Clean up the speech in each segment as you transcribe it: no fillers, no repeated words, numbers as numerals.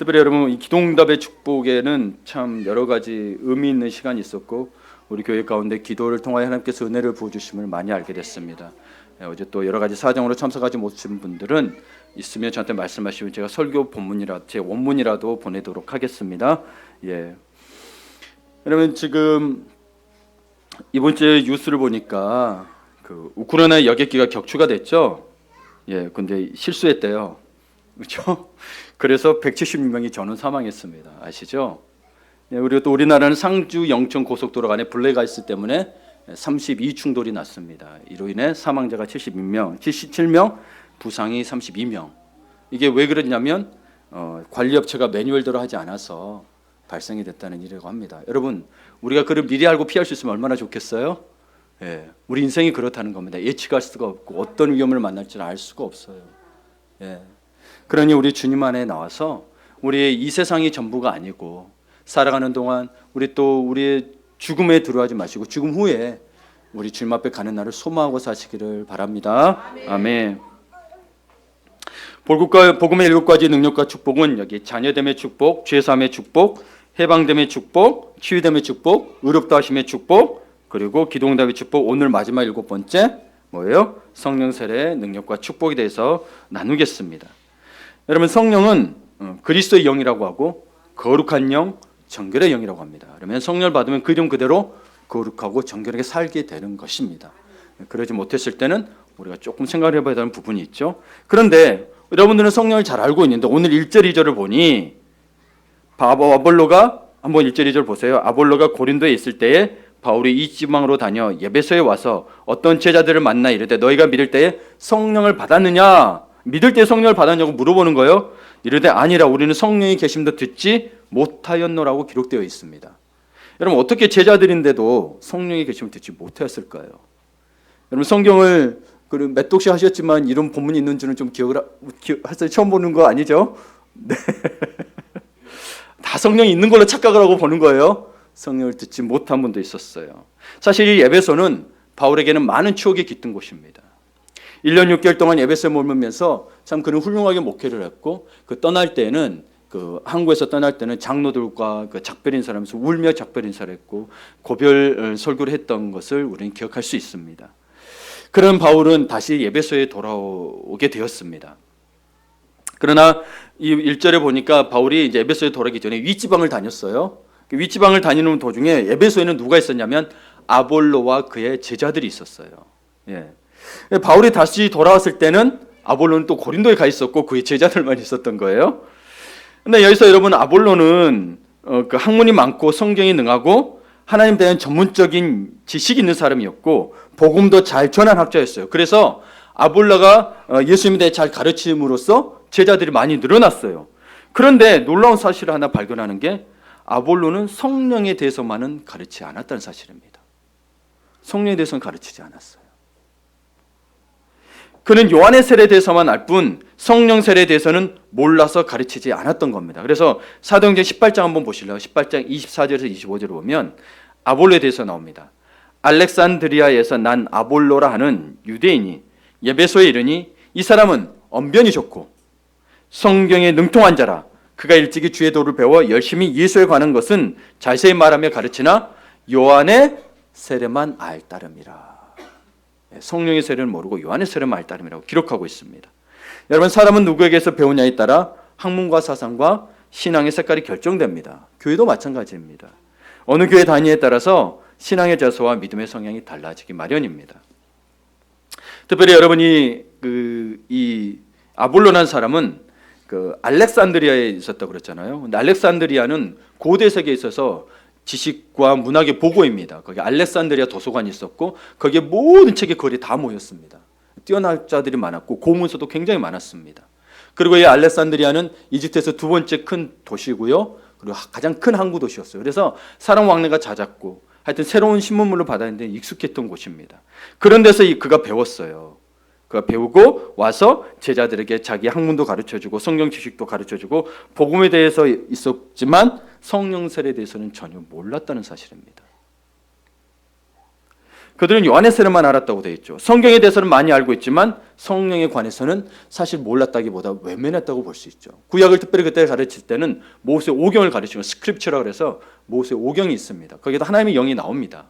특별히 여러분 이 기도응답의 축복에는 참 여러 가지 의미 있는 시간이 있었고 우리 교회 가운데 기도를 통하여 하나님께서 은혜를 부어주심을 많이 알게 됐습니다. 어제 또 여러 가지 사정으로 참석하지 못하신 분들은 있으면 저한테 말씀하시면 제가 설교 본문이라 제 원문이라도 보내도록 하겠습니다. 여러분 지금 이번 주에 뉴스를 보니까 그 우크라이나 여객기가 격추가 됐죠. 근데 실수했대요. 그렇죠? 그래서 176명이 전원 사망했습니다. 아시죠? 그리고 또 우리나라는 상주 영천 고속도로 안에 블랙아이스 때문에 32 충돌이 났습니다. 이로 인해 사망자가 77명, 부상이 32명. 이게 왜 그랬냐면 관리업체가 매뉴얼대로 하지 않아서 발생이 됐다는 일이라고 합니다. 여러분, 우리가 그를 미리 알고 피할 수 있으면 얼마나 좋겠어요? 우리 인생이 그렇다는 겁니다. 예측할 수가 없고 어떤 위험을 만날지를 알 수가 없어요. 그러니 우리 주님 안에 나와서 우리의 이 세상이 전부가 아니고 살아가는 동안 우리의 죽음에 두려워하지 마시고 죽음 후에 우리 주님 앞에 가는 날을 소망하고 사시기를 바랍니다. 아멘. 복음의 7가지 능력과 축복은 여기 자녀됨의 축복, 죄사함의 축복, 해방됨의 축복, 치유됨의 축복, 의롭다 하심의 축복, 그리고 기도응답의 축복, 오늘 마지막 7번째 뭐예요? 성령 세례의 능력과 축복에 대해서 나누겠습니다. 여러분, 성령은 그리스도의 영이라고 하고 거룩한 영, 정결의 영이라고 합니다. 그러면 성령을 받으면 그 이름 그대로 거룩하고 정결하게 살게 되는 것입니다. 그러지 못했을 때는 우리가 조금 생각을 해봐야 되는 부분이 있죠. 그런데 여러분들은 성령을 잘 알고 있는데 오늘 1절 2절을 보니 아볼로가 한번 1절 2절 보세요. 아볼로가 고린도에 있을 때에 바울이 이 지방으로 다녀 에베소에 와서 어떤 제자들을 만나 이르되 너희가 믿을 때에 성령을 받았느냐? 믿을 때 성령을 받았냐고 물어보는 거예요. 이르되 아니라 우리는 성령이 계심도 듣지 못하였노라고 기록되어 있습니다. 여러분, 어떻게 제자들인데도 성령이 계심을 듣지 못하였을까요? 여러분, 성경을 몇 독씩 하셨지만 이런 본문이 있는 줄은 좀 기억을 하세요. 처음 보는 거 아니죠? 네. 다 성령이 있는 걸로 착각을 하고 보는 거예요. 성령을 듣지 못한 분도 있었어요. 사실 이 에베소는 바울에게는 많은 추억이 깃든 곳입니다. 1년 6개월 동안 에베소에 머물면서 참 그는 훌륭하게 목회를 했고 떠날 때는 한국에서 떠날 때는 장로들과 작별 인사를 하면서 울며 작별 인사를 했고 고별 설교를 했던 것을 우리는 기억할 수 있습니다. 그런 바울은 다시 에베소에 돌아오게 되었습니다. 그러나 이 1절에 보니까 바울이 이제 에베소에 돌아오기 전에 윗지방을 다녔어요. 윗지방을 다니는 도중에 에베소에는 누가 있었냐면 아볼로와 그의 제자들이 있었어요. 바울이 다시 돌아왔을 때는 아볼로는 또 고린도에 가 있었고 그의 제자들만 있었던 거예요. 근데 여기서 여러분, 아볼로는 그 학문이 많고 성경이 능하고 하나님 대한 전문적인 지식이 있는 사람이었고 복음도 잘 전한 학자였어요. 그래서 아볼로가 예수님에 대해 잘 가르침으로써 제자들이 많이 늘어났어요. 그런데 놀라운 사실을 하나 발견하는 게 아볼로는 성령에 대해서만은 가르치지 않았다는 사실입니다. 성령에 대해서는 가르치지 않았어요. 그는 요한의 세례에 대해서만 알 뿐 성령 세례에 대해서는 몰라서 가르치지 않았던 겁니다. 그래서 사도행전 18장 한번 보실래요? 18장 24절에서 25절을 보면 아볼로에 대해서 나옵니다. 알렉산드리아에서 난 아볼로라 하는 유대인이 에베소에 이르니 이 사람은 언변이 좋고 성경에 능통한 자라. 그가 일찍이 주의 도를 배워 열심히 예수에 관한 것은 자세히 말하며 가르치나 요한의 세례만 알 따름이라. 성령의 세례를 모르고 요한의 세례만 알 따름이라고 기록하고 있습니다. 여러분, 사람은 누구에게서 배우냐에 따라 학문과 사상과 신앙의 색깔이 결정됩니다. 교회도 마찬가지입니다. 어느 교회 다니에 따라서 신앙의 자세와 믿음의 성향이 달라지기 마련입니다. 특별히 여러분이 이 아볼로라는 사람은 알렉산드리아에 있었다고 그랬잖아요. 근데 알렉산드리아는 고대 세계에 있어서 지식과 문학의 보고입니다. 거기 알렉산드리아 도서관이 있었고 거기에 모든 책의 거리에 다 모였습니다. 뛰어난 자들이 많았고 고문서도 굉장히 많았습니다. 그리고 이 알렉산드리아는 이집트에서 두 번째 큰 도시고요. 그리고 가장 큰 항구 도시였어요. 그래서 사람 왕래가 잦았고 하여튼 새로운 신문물을 받았는데 익숙했던 곳입니다. 그런 데서 그가 배웠어요. 그가 배우고 와서 제자들에게 자기 학문도 가르쳐주고 성경 지식도 가르쳐주고 복음에 대해서 있었지만 성령 세례에 대해서는 전혀 몰랐다는 사실입니다. 그들은 요한의 세례만 알았다고 되어 있죠. 성경에 대해서는 많이 알고 있지만 성령에 관해서는 사실 몰랐다기보다 외면했다고 볼 수 있죠. 구약을 특별히 그때 가르칠 때는 모세 오경을 가르치는 스크립처라고 해서 모세 오경이 있습니다. 거기에도 하나님의 영이 나옵니다.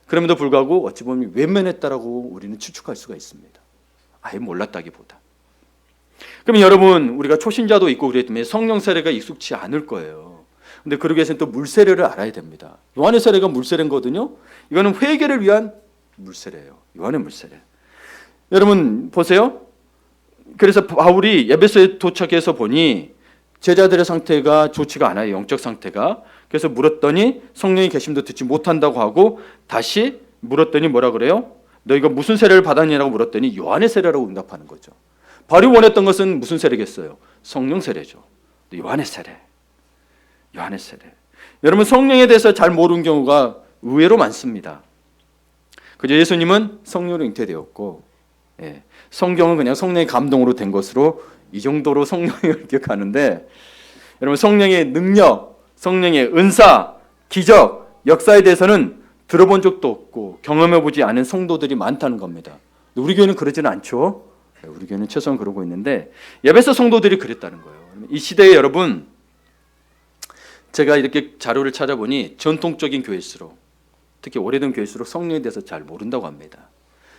그럼에도 불구하고 어찌 보면 외면했다라고 우리는 추측할 수가 있습니다. 아예 몰랐다기보다. 그럼 여러분, 우리가 초신자도 있고 그랬기 때문에 성령 세례가 익숙치 않을 거예요. 근데 그러기 위해서는 또 물세례를 알아야 됩니다. 요한의 세례가 물세례거든요. 이거는 회개를 위한 물세례예요. 요한의 물세례. 여러분 보세요. 그래서 바울이 에베소에 도착해서 보니 제자들의 상태가 좋지가 않아요. 영적 상태가. 그래서 물었더니 성령의 계심도 듣지 못한다고 하고 다시 물었더니 뭐라 그래요? 너희가 무슨 세례를 받았냐고 물었더니 요한의 세례라고 응답하는 거죠. 바울이 원했던 것은 무슨 세례겠어요? 성령 세례죠. 요한의 세례. 요한의 세례. 여러분 성령에 대해서 잘 모르는 경우가 의외로 많습니다. 그저 예수님은 성령으로 잉태되었고, 성경은 그냥 성령의 감동으로 된 것으로 이 정도로 성령을 기억하는데, 여러분 성령의 능력, 성령의 은사, 기적, 역사에 대해서는 들어본 적도 없고 경험해보지 않은 성도들이 많다는 겁니다. 우리 교회는 그러지는 않죠. 우리 교회는 최소한 그러고 있는데 에베소 성도들이 그랬다는 거예요. 이 시대에 여러분, 제가 이렇게 자료를 찾아보니 전통적인 교회일수록, 특히 오래된 교회일수록 성령에 대해서 잘 모른다고 합니다.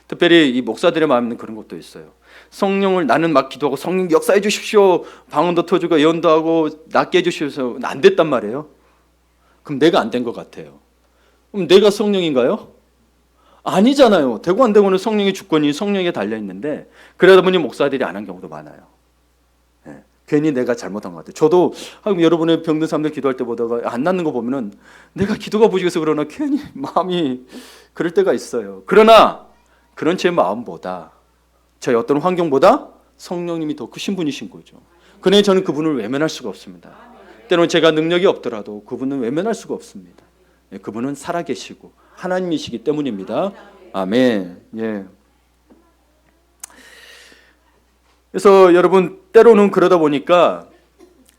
특별히 이 목사들의 마음에는 그런 것도 있어요. 성령을 나는 막 기도하고 성령 역사해 주십시오. 방언도 터주고 예언도 하고 낫게 해주십시오. 안 됐단 말이에요. 그럼 내가 안 된 것 같아요. 그럼 내가 성령인가요? 아니잖아요. 되고 안 되고는 성령의 주권이 성령에 달려있는데 그러다 보니 목사들이 안 한 경우도 많아요. 괜히 내가 잘못한 것 같아요. 저도 여러분의 병든 사람들 기도할 때 보다가 안 낫는 거 보면은 내가 기도가 부족해서 그러나 괜히 마음이 그럴 때가 있어요. 그러나 그런 제 마음보다 저희 어떤 환경보다 성령님이 더 크신 분이신 거죠. 그러니 저는 그분을 외면할 수가 없습니다. 때로는 제가 능력이 없더라도 그분은 외면할 수가 없습니다. 그분은 살아계시고 하나님이시기 때문입니다. 아멘. 예. 그래서 여러분 때로는 그러다 보니까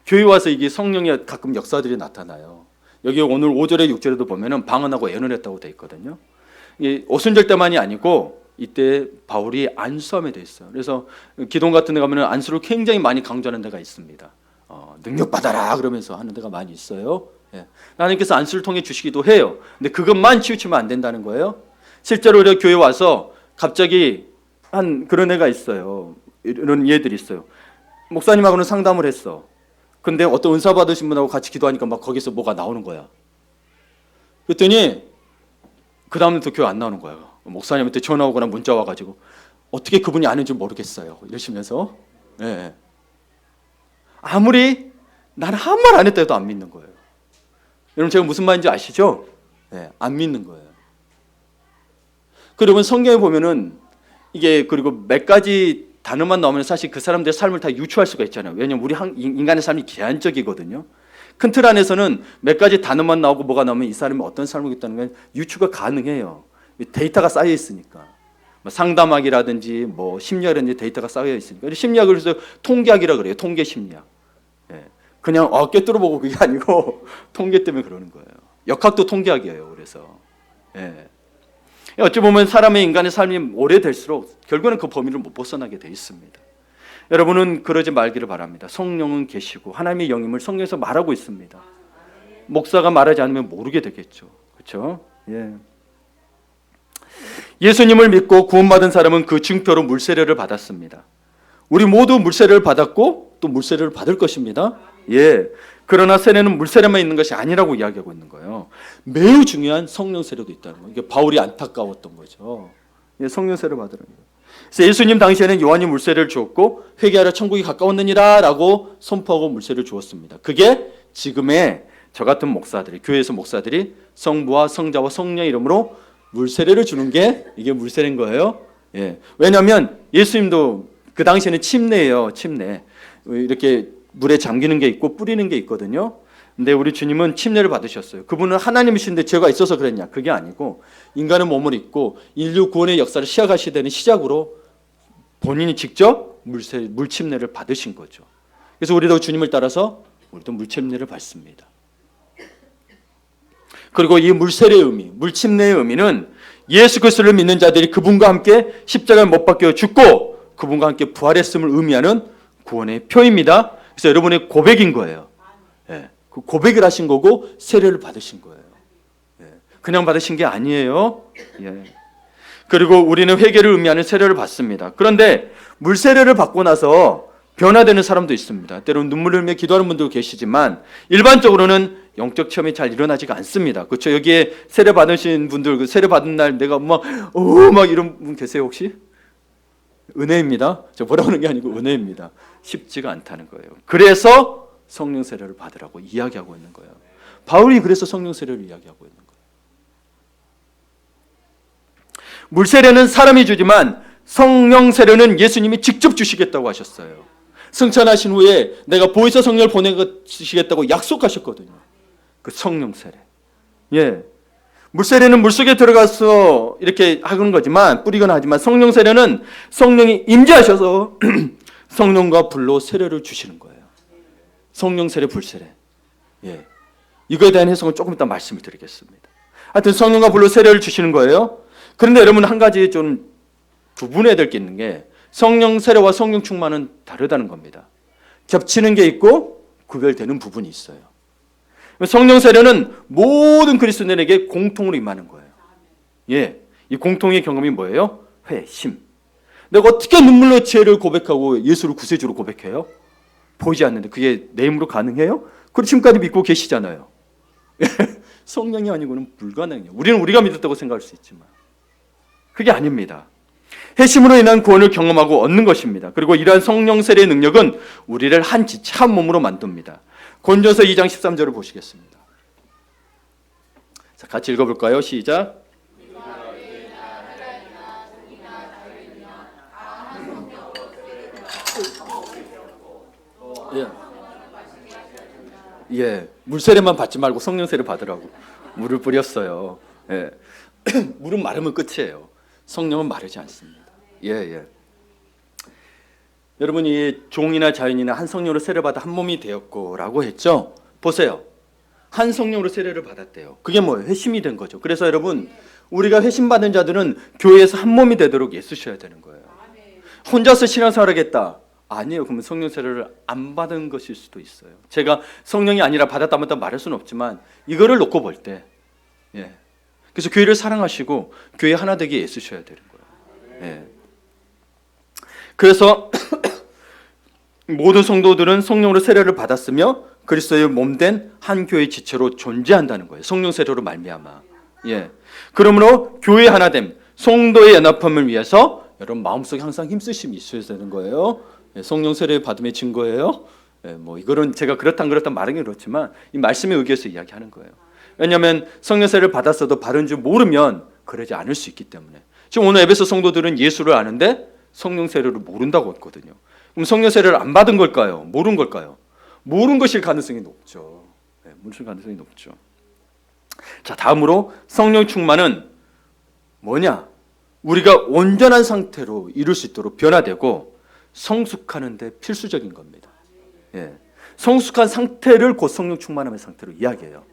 교회 와서 이게 성령의 가끔 역사들이 나타나요. 여기 오늘 5절에 6절에도 보면은 방언하고 예언을 했다고 돼 있거든요. 이게 오순절 때만이 아니고 이때 바울이 안수함에 돼 있어요. 그래서 기동 같은 데 가면은 안수를 굉장히 많이 강조하는 데가 있습니다. 능력 받아라 그러면서 하는 데가 많이 있어요. 예. 하나님께서 안수를 통해 주시기도 해요. 근데 그것만 치우치면 안 된다는 거예요. 실제로 우리가 교회 와서 갑자기 한 그런 애가 있어요. 이런 예들이 있어요. 목사님하고는 상담을 했어. 근데 어떤 은사 받으신 분하고 같이 기도하니까 막 거기서 뭐가 나오는 거야. 그랬더니 그 다음부터 교회 안 나오는 거예요. 목사님한테 전화 오거나 문자 와가지고 어떻게 그분이 아는지 모르겠어요. 이러시면서 아무리 나는 한 말 안 했다 해도 안 믿는 거예요. 여러분 제가 무슨 말인지 아시죠? 안 믿는 거예요. 그러면 성경에 보면은 이게 그리고 몇 가지 단어만 나오면 사실 그 사람들의 삶을 다 유추할 수가 있잖아요. 왜냐하면 우리 인간의 삶이 제한적이거든요. 큰 틀 안에서는 몇 가지 단어만 나오고 뭐가 나오면 이 사람이 어떤 삶을 있다는 건 유추가 가능해요. 데이터가 쌓여 있으니까. 상담학이라든지 뭐 심리학이라든지 데이터가 쌓여 있으니까. 심리학을 그래서 통계학이라 그래요. 통계 심리학. 그냥 꿰뚫어 보고 그게 아니고 통계 때문에 그러는 거예요. 역학도 통계학이에요. 그래서 어찌 보면 사람의 인간의 삶이 오래될수록 결국은 그 범위를 못 벗어나게 돼 있습니다. 여러분은 그러지 말기를 바랍니다. 성령은 계시고 하나님의 영임을 성령에서 말하고 있습니다. 목사가 말하지 않으면 모르게 되겠죠. 그렇죠? 예수님을 믿고 구원받은 사람은 그 증표로 물세례를 받았습니다. 우리 모두 물세례를 받았고 또 물세례를 받을 것입니다. 그러나 세례는 물세례만 있는 것이 아니라고 이야기하고 있는 거예요. 매우 중요한 성령 세례도 있다는 거예요. 이게 바울이 안타까웠던 거죠. 성령 세례를 받으라는 거예요. 그래서 예수님 당시에는 요한이 물세례를 주었고 회개하라 천국이 가까웠느니라 라고 선포하고 물세례를 주었습니다. 그게 지금의 저 같은 목사들이, 교회에서 목사들이 성부와 성자와 성령의 이름으로 물세례를 주는 게 이게 물세례인 거예요. 왜냐하면 예수님도 그 당시에는 침례예요. 침례. 이렇게 물에 잠기는 게 있고 뿌리는 게 있거든요. 근데 우리 주님은 침례를 받으셨어요. 그분은 하나님이신데 죄가 있어서 그랬냐? 그게 아니고 인간의 몸을 입고 인류 구원의 역사를 시작하시려는 시작으로 본인이 직접 물침례를 받으신 거죠. 그래서 우리도 주님을 따라서 우리도 물침례를 받습니다. 그리고 이 물세례의 의미, 물침례의 의미는 예수 그리스도를 믿는 자들이 그분과 함께 십자가에 못 박혀 죽고 그분과 함께 부활했음을 의미하는 구원의 표입니다. 그래서 여러분의 고백인 거예요. 예, 그 고백을 하신 거고 세례를 받으신 거예요. 예, 그냥 받으신 게 아니에요. 예. 그리고 우리는 회개를 의미하는 세례를 받습니다. 그런데 물 세례를 받고 나서 변화되는 사람도 있습니다. 때로는 눈물을 흘리며 기도하는 분도 계시지만 일반적으로는 영적 체험이 잘 일어나지가 않습니다. 그렇죠? 여기에 세례 받으신 분들, 그 세례 받은 날 내가 막 이런 분 계세요 혹시? 은혜입니다. 저 뭐라고 하는 게 아니고 은혜입니다. 쉽지가 않다는 거예요. 그래서 성령 세례를 받으라고 이야기하고 있는 거예요. 바울이 그래서 성령 세례를 이야기하고 있는 거예요. 물 세례는 사람이 주지만 성령 세례는 예수님이 직접 주시겠다고 하셨어요. 승천하신 후에 내가 보혜사 성령을 보내시겠다고 약속하셨거든요. 그 성령 세례. 예. 물 세례는 물속에 들어가서 이렇게 하는 거지만 뿌리거나 하지만 성령 세례는 성령이 임재하셔서 성령과 불로 세례를 주시는 거예요. 성령 세례, 불 세례. 예. 이거에 대한 해석은 조금 이따 말씀을 드리겠습니다. 하여튼 성령과 불로 세례를 주시는 거예요. 그런데 여러분 한 가지 좀 구분해야 될 게 있는 게 성령 세례와 성령 충만은 다르다는 겁니다. 겹치는 게 있고 구별되는 부분이 있어요. 성령 세례는 모든 그리스도인에게 공통으로 임하는 거예요. 예, 이 공통의 경험이 뭐예요? 회심. 내가 어떻게 눈물로 죄를 고백하고 예수를 구세주로 고백해요? 보이지 않는데 그게 내 힘으로 가능해요? 그리고 지금까지 믿고 계시잖아요. 성령이 아니고는 불가능해요. 우리는 우리가 믿었다고 생각할 수 있지만 그게 아닙니다. 회심으로 인한 구원을 경험하고 얻는 것입니다. 그리고 이러한 성령 세례의 능력은 우리를 한 지체 한 몸으로 만듭니다. 고린도서 2장 13절을 보시겠습니다. 자, 같이 읽어볼까요? 시작. 예, 물세례만 받지 말고 성령 세례 받으라고 물을 뿌렸어요. 예. 물은 마르면 끝이에요. 성령은 마르지 않습니다. 예. 여러분이 종이나 자연이나 한 성령으로 세례 받아 한 몸이 되었고라고 했죠. 보세요. 한 성령으로 세례를 받았대요. 그게 뭐예요? 회심이 된 거죠. 그래서 여러분 우리가 회심 받은 자들은 교회에서 한 몸이 되도록 애쓰셔야 되는 거예요. 혼자서 신앙생활 하겠다. 아니에요. 그러면 성령 세례를 안 받은 것일 수도 있어요. 제가 성령이 아니라 받았다 안 받았다 말할 수는 없지만 이거를 놓고 볼 때 예. 그래서 교회를 사랑하시고 교회 하나 되게 애쓰셔야 되는 거예요. 예. 그래서 모든 성도들은 성령으로 세례를 받았으며 그리스도의 몸된 한 교회 지체로 존재한다는 거예요. 성령 세례로 말미암아. 예. 그러므로 교회 하나됨, 성도의 연합함을 위해서 여러분 마음속에 항상 힘쓰심이 있어야 되는 거예요. 예. 성령 세례 받음의 증거예요. 예. 뭐 이거는 제가 그렇다 말하기 그렇지만 이 말씀에 의해서 이야기하는 거예요. 왜냐하면 성령 세례를 받았어도 바른 줄 모르면 그러지 않을 수 있기 때문에. 지금 오늘 에베소 성도들은 예수를 아는데 성령 세례를 모른다고 했거든요. 그럼 성령 세례를 안 받은 걸까요? 모른 걸까요? 모른 것일 가능성이 높죠. 네, 모를 가능성이 높죠. 자, 다음으로 성령 충만은 뭐냐? 우리가 온전한 상태로 이룰 수 있도록 변화되고 성숙하는 데 필수적인 겁니다. 예. 성숙한 상태를 곧 성령 충만함의 상태로 이야기해요.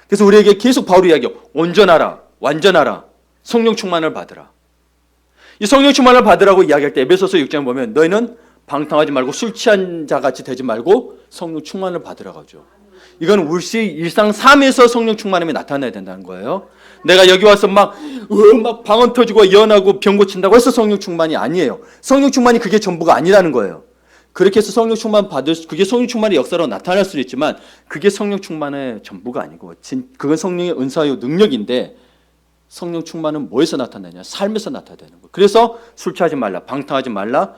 그래서 우리에게 계속 바울이 이야기해요. 온전하라, 완전하라, 성령 충만을 받으라. 이 성령 충만을 받으라고 이야기할 때 에베소서 6장 보면 너희는 방탕하지 말고 술 취한 자같이 되지 말고 성령 충만을 받으라고 하죠. 이건 우리 일상 삶에서 성령 충만함이 나타나야 된다는 거예요. 내가 여기 와서 막 방언 터지고 예언하고 병 고친다고 해서 성령 충만이 아니에요. 성령 충만이 그게 전부가 아니라는 거예요. 그렇게 해서 성령 충만 그게 성령 충만의 역사로 나타날 수도 있지만 그게 성령 충만의 전부가 아니고 그건 성령의 은사요 능력인데 성령 충만은 뭐에서 나타나냐? 삶에서 나타나는 거예요. 그래서 술 취하지 말라, 방탕하지 말라,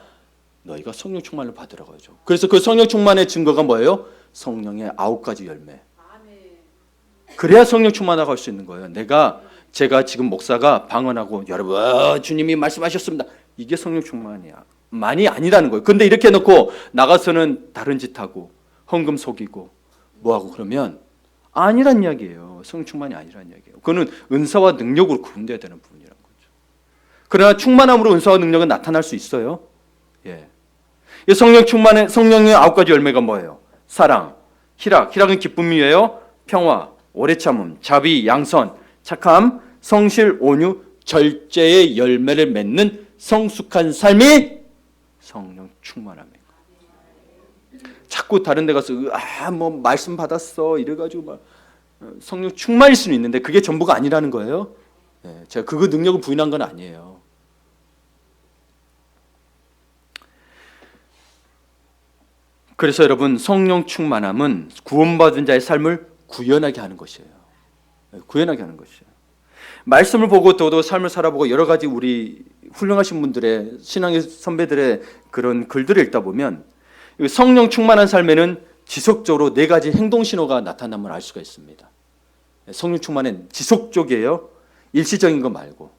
너희가 성령 충만을 받으라고 하죠. 그래서 그 성령 충만의 증거가 뭐예요? 성령의 9가지 열매. 그래야 성령 충만하고 할 수 있는 거예요. 제가 지금 목사가 방언하고 여러분 주님이 말씀하셨습니다. 이게 성령 충만이야. 많이 아니라는 거예요. 근데 이렇게 해놓고 나가서는 다른 짓 하고 헌금 속이고 뭐하고 그러면 아니란 이야기예요. 성령 충만이 아니란 이야기예요. 그거는 은사와 능력으로 구분돼야 되는 부분이라는 거죠. 그러나 충만함으로 은사와 능력은 나타날 수 있어요. 예. 성령 충만의 성령의 9가지 열매가 뭐예요? 사랑, 희락은 기쁨이에요. 평화, 오래 참음, 자비, 양선, 착함, 성실, 온유, 절제의 열매를 맺는 성숙한 삶이 성령 충만함이에요. 자꾸 다른 데 가서 뭐 말씀 받았어 이래가지고 막 성령 충만일 수는 있는데 그게 전부가 아니라는 거예요. 제가 그거 능력을 부인한 건 아니에요. 그래서 여러분, 성령 충만함은 구원받은 자의 삶을 구현하게 하는 것이에요. 구현하게 하는 것이에요. 말씀을 보고 또 삶을 살아보고 여러 가지 우리 훌륭하신 분들의 신앙의 선배들의 그런 글들을 읽다 보면 성령 충만한 삶에는 지속적으로 네 가지 행동 신호가 나타남을 알 수가 있습니다. 성령 충만은 지속적이에요. 일시적인 거 말고.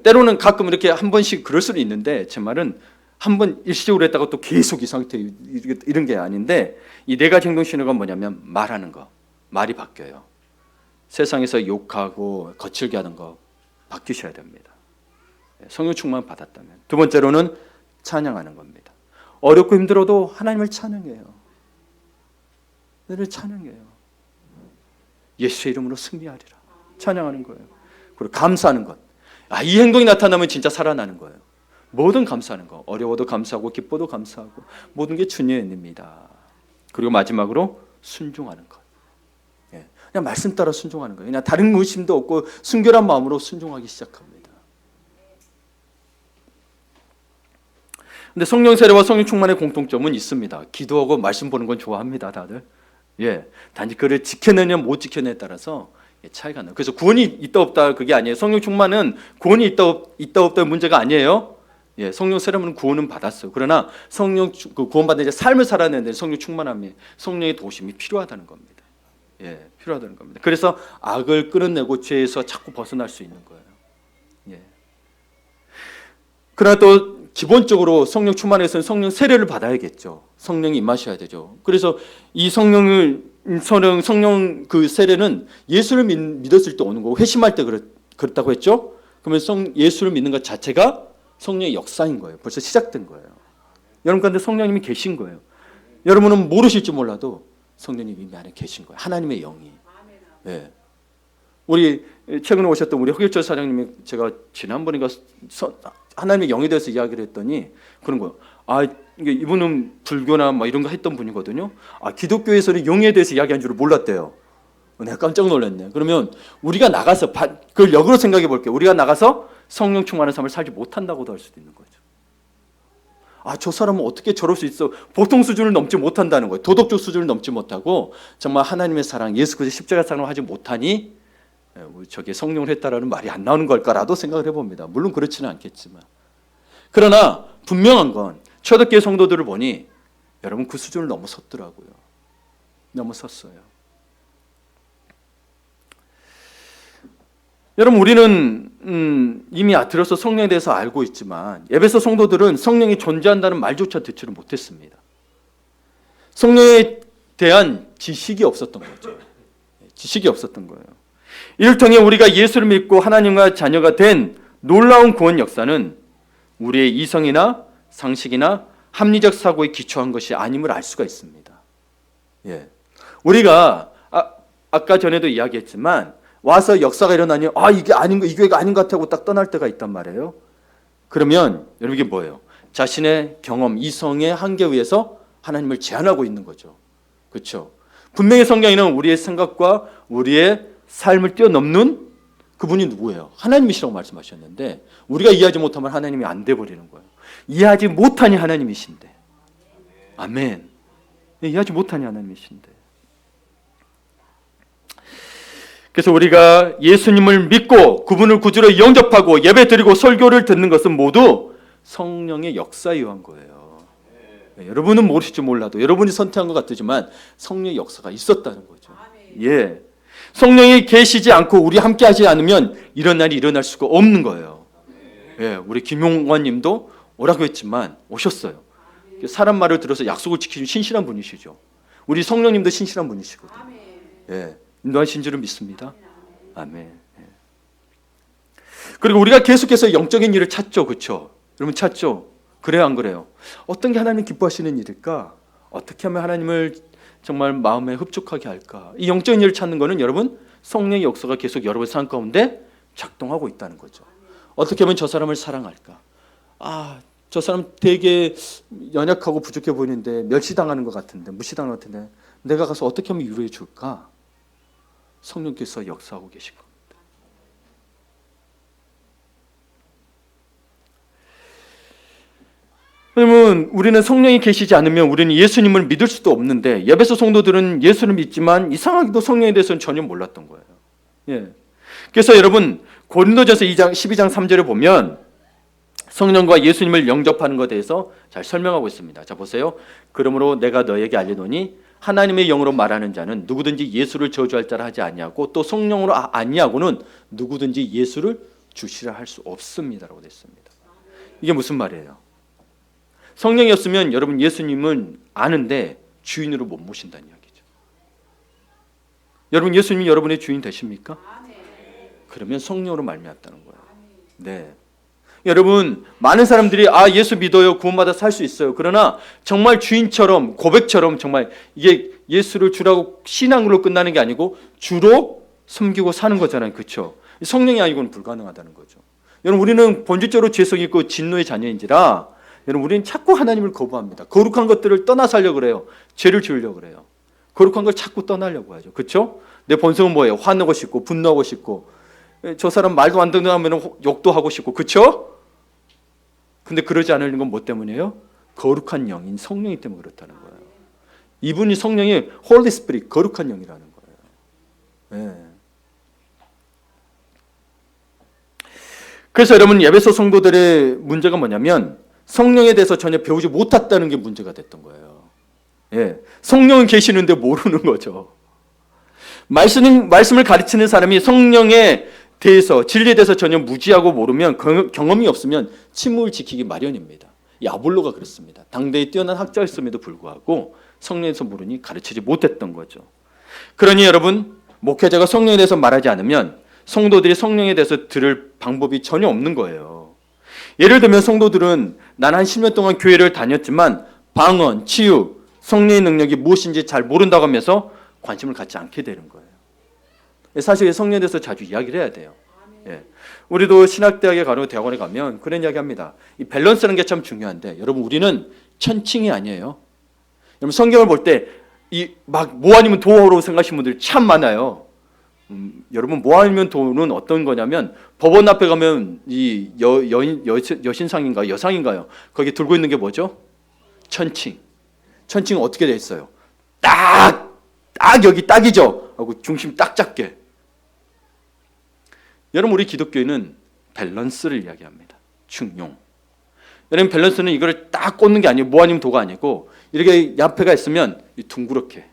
때로는 가끔 이렇게 한 번씩 그럴 수는 있는데 제 말은 한 번 일시적으로 했다가 또 계속 이 상태 이런 게 아닌데 이 네 가지 행동 신호가 뭐냐면 말하는 거. 말이 바뀌어요. 세상에서 욕하고 거칠게 하는 거 바뀌셔야 됩니다. 성령 충만 받았다면. 두 번째로는 찬양하는 겁니다. 어렵고 힘들어도 하나님을 찬양해요. 늘 찬양해요. 예수의 이름으로 승리하리라. 찬양하는 거예요. 그리고 감사하는 것. 이 행동이 나타나면 진짜 살아나는 거예요. 뭐든 감사하는 거. 어려워도 감사하고 기뻐도 감사하고 모든 게 주님의 은혜입니다. 그리고 마지막으로 순종하는 것. 그냥 말씀 따라 순종하는 거예요. 그냥 다른 의심도 없고 순결한 마음으로 순종하기 시작합니다. 근데 성령 세례와 성령 충만의 공통점은 있습니다. 기도하고 말씀 보는 건 좋아합니다, 다들. 단지 그를 지켜내냐 못 지켜내냐에 따라서 차이가 나요. 그래서 구원이 있다 없다 그게 아니에요. 성령 충만은 구원이 있다 없다의 문제가 아니에요. 성령 세례는 구원은 받았어요. 그러나 성령 구원받은 이제 삶을 살아내는 데 성령 충만함이 성령의 도심이 필요하다는 겁니다. 필요하다는 겁니다. 그래서 악을 끌어내고 죄에서 자꾸 벗어날 수 있는 거예요. 그러나 또 기본적으로 성령 충만에서는 성령 세례를 받아야겠죠. 성령이 임하셔야 되죠. 그래서 이 성령 그 세례는 예수를 믿었을 때 오는 거고 회심할 때 그렇다고 했죠. 그러면 예수를 믿는 것 자체가 성령의 역사인 거예요. 벌써 시작된 거예요. 여러분 가운데 성령님이 계신 거예요. 여러분은 모르실지 몰라도 성령님이 이미 안에 계신 거예요. 하나님의 영이. 우리 최근에 오셨던 우리 허길철 사장님이 제가 지난번인가 하나님의 영에 대해서 이야기를 했더니 그런 거예요. 이분은 불교나 막 이런 거 했던 분이거든요. 기독교에서는 영에 대해서 이야기한 줄을 몰랐대요. 내가 깜짝 놀랐네. 그러면 우리가 나가서 그걸 역으로 생각해 볼게요. 우리가 나가서 성령 충만한 삶을 살지 못한다고도 할 수도 있는 거죠. 저 사람은 어떻게 저럴 수 있어? 보통 수준을 넘지 못한다는 거예요. 도덕적 수준을 넘지 못하고 정말 하나님의 사랑, 예수 그리스도의 십자가 사랑을 하지 못하니 저게 성령을 했다라는 말이 안 나오는 걸까라도 생각을 해봅니다. 물론 그렇지는 않겠지만. 그러나 분명한 건 초대교회 성도들을 보니 여러분 그 수준을 넘어섰더라고요. 넘어섰어요. 여러분 우리는 이미 들어서 성령에 대해서 알고 있지만 에베소 성도들은 성령이 존재한다는 말조차 듣지를 못했습니다. 성령에 대한 지식이 없었던 거죠. 지식이 없었던 거예요. 이를 통해 우리가 예수를 믿고 하나님과 자녀가 된 놀라운 구원 역사는 우리의 이성이나 상식이나 합리적 사고에 기초한 것이 아님을 알 수가 있습니다. 우리가 아까 전에도 이야기했지만 와서 역사가 일어나니 이게 아닌 거, 이 교회가 아닌 것 같다고 딱 떠날 때가 있단 말이에요. 그러면 여러분 이게 뭐예요? 자신의 경험, 이성의 한계에 의해서 하나님을 제한하고 있는 거죠. 그렇죠? 분명히 성경에는 우리의 생각과 우리의 삶을 뛰어넘는 그분이 누구예요? 하나님이시라고 말씀하셨는데 우리가 이해하지 못하면 하나님이 안 돼버리는 거예요. 이해하지 못하니 하나님이신데. 아멘. 이해하지 못하니 하나님이신데. 그래서 우리가 예수님을 믿고 그분을 구주로 영접하고 예배드리고 설교를 듣는 것은 모두 성령의 역사에 의한 거예요. 여러분은 모르실지 몰라도 여러분이 선택한 것 같지만 성령의 역사가 있었다는 거죠. 성령이 계시지 않고 우리 함께 하지 않으면 이런 날이 일어날 수가 없는 거예요. 우리 김용관 님도 오라고 했지만 오셨어요. 사람 말을 들어서 약속을 지키는 신실한 분이시죠. 우리 성령님도 신실한 분이시거든요. 인도하신 줄을 믿습니다. 아멘. 그리고 우리가 계속해서 영적인 일을 찾죠. 그렇죠? 여러분 찾죠? 그래요 안 그래요? 어떤 게 하나님 기뻐하시는 일일까? 어떻게 하면 하나님을 정말 마음에 흡족하게 할까? 이 영적인 일을 찾는 거는 여러분 성령의 역사가 계속 여러분 삶 가운데 작동하고 있다는 거죠. 어떻게 하면 저 사람을 사랑할까? 저 사람 되게 연약하고 부족해 보이는데 멸시당하는 것 같은데, 무시당하는 것 같은데 내가 가서 어떻게 하면 위로해 줄까? 성령께서 역사하고 계신 겁니다. 그러면 우리는 성령이 계시지 않으면 우리는 예수님을 믿을 수도 없는데, 에베소 성도들은 예수를 믿지만 이상하게도 성령에 대해서는 전혀 몰랐던 거예요. 예. 그래서 여러분 고린도전서 12장 3절을 보면 성령과 예수님을 영접하는 것에 대해서 잘 설명하고 있습니다. 자 보세요. 그러므로 내가 너에게 알리노니 하나님의 영으로 말하는 자는 누구든지 예수를 저주할 자라 하지 아니하고 또 성령으로 아니하고는 누구든지 예수를 주시라 할 수 없습니다라고 됐습니다. 이게 무슨 말이에요? 성령이 없으면 여러분 예수님은 아는데 주인으로 못 모신다는 이야기죠. 여러분 예수님이 여러분의 주인 되십니까? 그러면 성령으로 말미암다는 거예요. 네. 여러분 많은 사람들이 예수 믿어요, 구원받아 살 수 있어요. 그러나 정말 주인처럼 고백처럼 정말 이게 예수를 주라고 신앙으로 끝나는 게 아니고 주로 섬기고 사는 거잖아요. 그렇죠? 성령이 아니고는 불가능하다는 거죠. 여러분 우리는 본질적으로 죄성이 있고 진노의 자녀인지라 여러분 우리는 자꾸 하나님을 거부합니다. 거룩한 것들을 떠나 살려고 그래요. 죄를 지으려고 그래요. 거룩한 걸 자꾸 떠나려고 하죠. 그렇죠? 내 본성은 뭐예요? 화내고 싶고 분노하고 싶고 저 사람 말도 안 듣는 하면 욕도 하고 싶고 그렇죠? 근데 그러지 않으려는 건 뭐 때문이에요? 거룩한 영인 성령이 때문에 그렇다는 거예요. 이분이 성령이 Holy Spirit, 거룩한 영이라는 거예요. 네. 그래서 여러분 에베소 성도들의 문제가 뭐냐면 성령에 대해서 전혀 배우지 못했다는 게 문제가 됐던 거예요. 예. 성령은 계시는데 모르는 거죠. 말씀을 가르치는 사람이 성령에 대해서 진리에 대해서 전혀 무지하고 모르면 경험이 없으면 침묵을 지키기 마련입니다. 이 아볼로가 그렇습니다. 당대에 뛰어난 학자였음에도 불구하고 성령에서 모르니 가르치지 못했던 거죠. 그러니 여러분 목회자가 성령에 대해서 말하지 않으면 성도들이 성령에 대해서 들을 방법이 전혀 없는 거예요. 예를 들면 성도들은 난 한 10년 동안 교회를 다녔지만 방언, 치유, 성령의 능력이 무엇인지 잘 모른다고 하면서 관심을 갖지 않게 되는 거예요. 사실 성령에 대해서 자주 이야기를 해야 돼요. 예. 우리도 신학대학에 가고 대학원에 가면 그런 이야기 합니다. 이 밸런스라는 게 참 중요한데 여러분 우리는 천칭이 아니에요. 여러분 성경을 볼 때 이 막 뭐 아니면 도로 생각하시는 분들이 참 많아요. 여러분 뭐 아니면 도는 어떤 거냐면 법원 앞에 가면 이 여신상인가요? 여상인가요? 거기 들고 있는 게 뭐죠? 천칭. 천칭은 어떻게 돼 있어요? 딱 여기 딱이죠. 하고 중심 딱 잡게. 여러분 우리 기독교인은 밸런스를 이야기합니다. 충용. 여러분 밸런스는 이걸 딱 꽂는 게 아니고 뭐 아니면 도가 아니고 이렇게 옆에가 있으면 둥그렇게.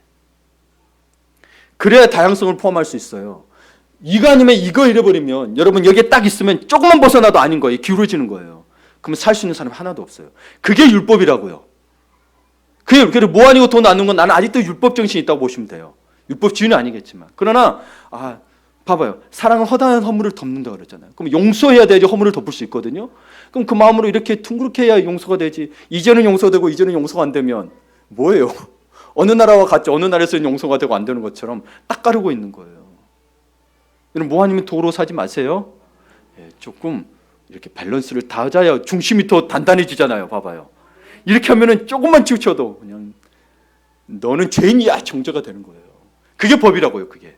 그래야 다양성을 포함할 수 있어요. 이거 아니면 이거 잃어버리면 여러분 여기에 딱 있으면 조금만 벗어나도 아닌 거예요. 기울어지는 거예요. 그러면 살 수 있는 사람이 하나도 없어요. 그게 율법이라고요. 그게 뭐 아니고 돈 나누는 건 나는 아직도 율법 정신이 있다고 보시면 돼요. 율법주의는 아니겠지만. 그러나 봐봐요. 사랑은 허다한 허물을 덮는다고 그랬잖아요. 그럼 용서해야 돼야지 허물을 덮을 수 있거든요. 그럼 그 마음으로 이렇게 둥그렇게 해야 용서가 되지. 이제는 용서되고 이제는 용서가 안 되면 뭐예요? 어느 나라와 같이 어느 나라에서는 용서가 되고 안 되는 것처럼 딱 가르고 있는 거예요. 여러분 뭐 아니면 도로 사지 마세요. 예, 조금 이렇게 밸런스를 다져야 중심이 더 단단해지잖아요. 봐봐요. 이렇게 하면은 조금만 치우쳐도 그냥 너는 죄인이야 정죄가 되는 거예요. 그게 법이라고요. 그게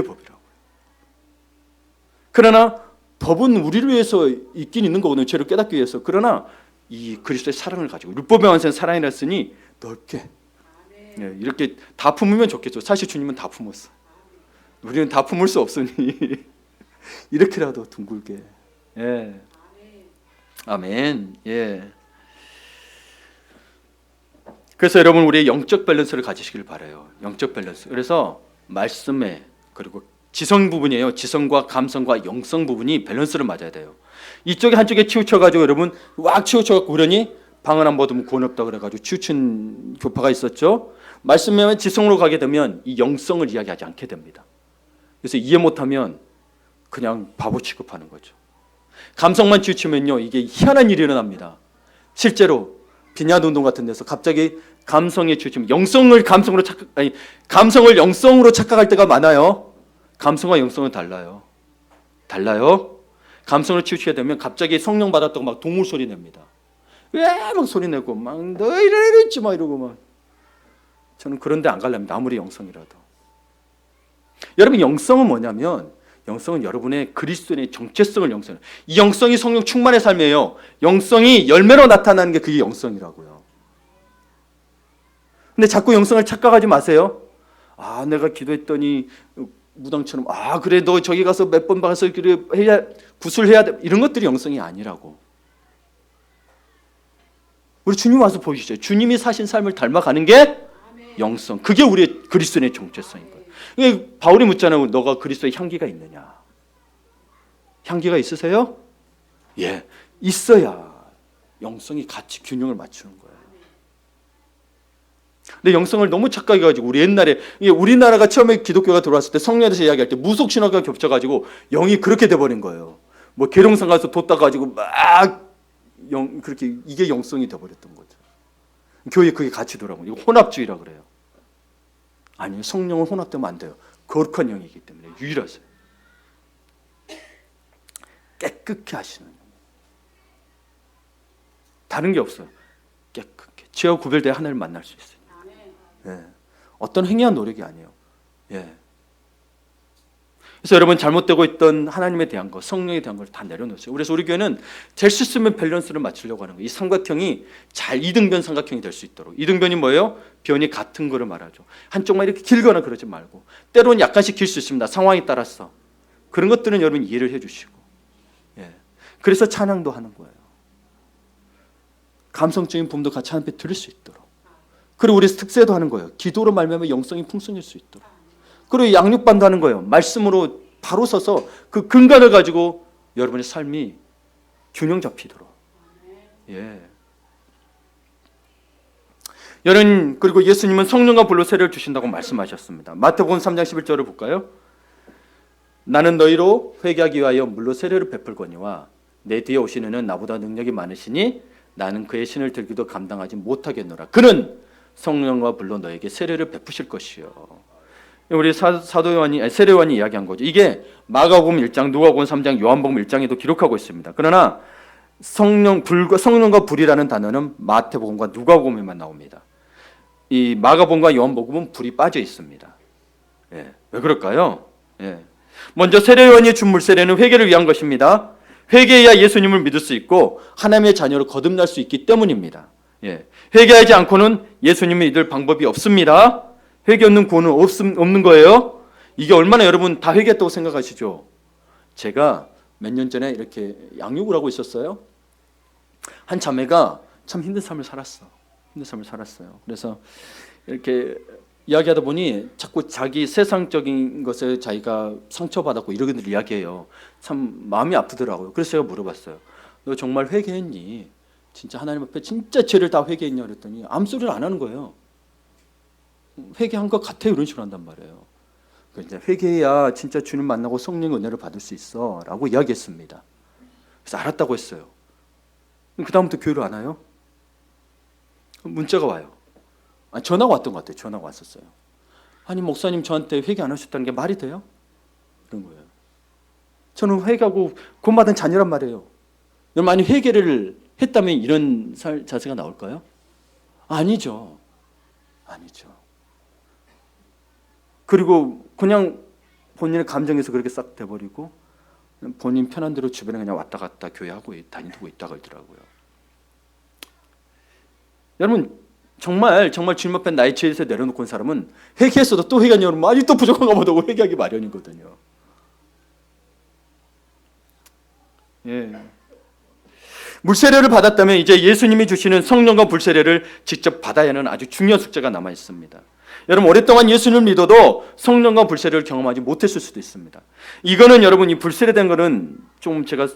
법이라고요. 그러나 법은 우리를 위해서 있긴 있는 거거든요. 죄를 깨닫기 위해서. 그러나 이 그리스도의 사랑을 가지고 율법의 완성은 사랑이라 했으니 넓게 이렇게 다 품으면 좋겠죠. 사실 주님은 다 품었어. 우리는 다 품을 수 없으니 이렇게라도 둥글게. 예. 아멘. 예. 그래서 여러분 우리의 영적 밸런스를 가지시길 바라요. 영적 밸런스. 그래서 말씀에 그리고 지성 부분이에요. 지성과 감성과 영성 부분이 밸런스를 맞아야 돼요. 이쪽에 한쪽에 치우쳐가지고 여러분 왁 치우쳐갖고 그러니 방을 안 받으면 구원 없다 그래가지고 치우친 교파가 있었죠. 말씀에 지성으로 가게 되면 이 영성을 이야기하지 않게 됩니다. 그래서 이해 못하면 그냥 바보 취급하는 거죠. 감성만 치우치면요 이게 희한한 일이 일어납니다. 실제로 비냐운동 같은 데서 갑자기 감성에 치우치면 감성을 영성으로 착각할 때가 많아요. 감성과 영성은 달라요. 달라요. 감성을 치우쳐야 되면 갑자기 성령 받았다고 막 동물 소리 냅니다. 왜 막 소리 내고 막 너 이랬지 막 이러고 막. 저는 그런데 안 갈랍니다. 아무리 영성이라도. 여러분, 영성은 뭐냐면 영성은 여러분의 그리스도인의 정체성을 영성해요. 이 영성이 성령 충만의 삶이에요. 영성이 열매로 나타나는 게 그게 영성이라고요. 근데 자꾸 영성을 착각하지 마세요. 아, 내가 기도했더니 무당처럼 그래 너 저기 가서 몇 번 가서 그래 해야 구술해야 돼. 이런 것들이 영성이 아니라고. 우리 주님 와서 보시죠. 주님이 사신 삶을 닮아가는 게 영성. 그게 우리의 그리스도인의 정체성인 거예요. 바울이 묻잖아요. 너가 그리스도의 향기가 있느냐? 향기가 있으세요? 예, 있어야 영성이 같이 균형을 맞추는 거예요. 근데 영성을 너무 착각해가지고 우리 옛날에 우리나라가 처음에 기독교가 들어왔을 때 성령에서 이야기할 때 무속 신화가 겹쳐가지고 영이 그렇게 돼버린 거예요. 뭐 계룡산 가서 돋다가지고 막 그렇게 이게 영성이 돼버렸던 거죠. 교회 그게 가치더라고요. 이거 혼합주의라 그래요. 아니요, 성령은 혼합되면 안 돼요. 거룩한 영이기 때문에 유일하세요. 깨끗게 하시는 영. 다른 게 없어요. 깨끗게 죄와 구별되어 하나님을 만날 수 있어요. 예. 어떤 행위한 노력이 아니에요. 예. 그래서 여러분 잘못되고 있던 하나님에 대한 것, 성령에 대한 걸 다 내려놓으세요. 그래서 우리 교회는 될 수 있으면 밸런스를 맞추려고 하는 거예요. 이 삼각형이 잘 이등변 삼각형이 될 수 있도록. 이등변이 뭐예요? 변이 같은 거를 말하죠. 한쪽만 이렇게 길거나 그러지 말고 때로는 약간씩 길 수 있습니다. 상황에 따라서. 그런 것들은 여러분 이해를 해주시고. 예. 그래서 찬양도 하는 거예요. 감성적인 부분도 같이 한 배 들을 수 있도록. 그리고 우리 특세도 하는 거예요. 기도로 말미암아 영성이 풍성해질 수 있도록. 그리고 양육반도 하는 거예요. 말씀으로 바로 서서 그 근간을 가지고 여러분의 삶이 균형 잡히도록. 예. 여러분, 그리고 예수님은 성령과 불로 세례를 주신다고 말씀하셨습니다. 마태복음 3장 11절을 볼까요? 나는 너희로 회개하기 위하여 물로 세례를 베풀거니와 내 뒤에 오시는 이는 나보다 능력이 많으시니 나는 그의 신을 들기도 감당하지 못하겠노라. 그는 성령과 불로 너에게 세례를 베푸실 것이요. 우리 사도 요한이 세례 요한이 이야기한 거죠. 이게 마가복음 1장, 누가복음 3장, 요한복음 1장에도 기록하고 있습니다. 그러나 성령과 불이라는 단어는 마태복음과 누가복음에만 나옵니다. 이 마가복음과 요한복음은 불이 빠져 있습니다. 예. 왜 그럴까요? 예. 먼저 세례 요한이 준 물세례는 회개를 위한 것입니다. 회개해야 예수님을 믿을 수 있고 하나님의 자녀로 거듭날 수 있기 때문입니다. 예. 회개하지 않고는 예수님을 믿을 방법이 없습니다. 회개 없는 구원은 없는 거예요. 이게 얼마나 여러분 다 회개했다고 생각하시죠? 제가 몇 년 전에 이렇게 양육을 하고 있었어요. 한 자매가 참 힘든 삶을 살았어요. 그래서 이렇게 이야기하다 보니 자꾸 자기 세상적인 것에 자기가 상처받았고 이런 걸 이야기해요. 참 마음이 아프더라고요. 그래서 제가 물어봤어요. 너 정말 회개했니? 진짜 하나님 앞에 진짜 죄를 다 회개했냐 그랬더니 아무 소리를 안 하는 거예요. 회개한 것 같아요. 이런 식으로 한단 말이에요. 그러니까 회개해야 진짜 주님 만나고 성령의 은혜를 받을 수 있어 라고 이야기했습니다. 그래서 알았다고 했어요. 그 다음부터 교회를 안 와요? 문자가 와요. 전화가 왔던 것 같아요. 전화가 왔었어요. 아니 목사님 저한테 회개 안 하셨다는 게 말이 돼요? 그런 거예요. 저는 회개하고 구원받은 자녀란 말이에요. 여러분 만약 회개를 했다면 이런 자세가 나올까요? 아니죠. 그리고 그냥 본인의 감정에서 그렇게 싹 돼버리고 본인 편한 대로 주변에 그냥 왔다 갔다 교회하고 다니고 있다가 있더라고요. 여러분 정말 주님 앞에 나의 죄에서 내려놓고 온 사람은 회개했어도 또 회개하냐 그러면 아직도 부족한가 보다 회개하기 마련이거든요. 예. 물세례를 받았다면 이제 예수님이 주시는 성령과 불세례를 직접 받아야 하는 아주 중요한 숙제가 남아 있습니다. 여러분 오랫동안 예수님을 믿어도 성령과 불세례를 경험하지 못했을 수도 있습니다. 이거는 여러분 이 불세례된 거는 좀 제가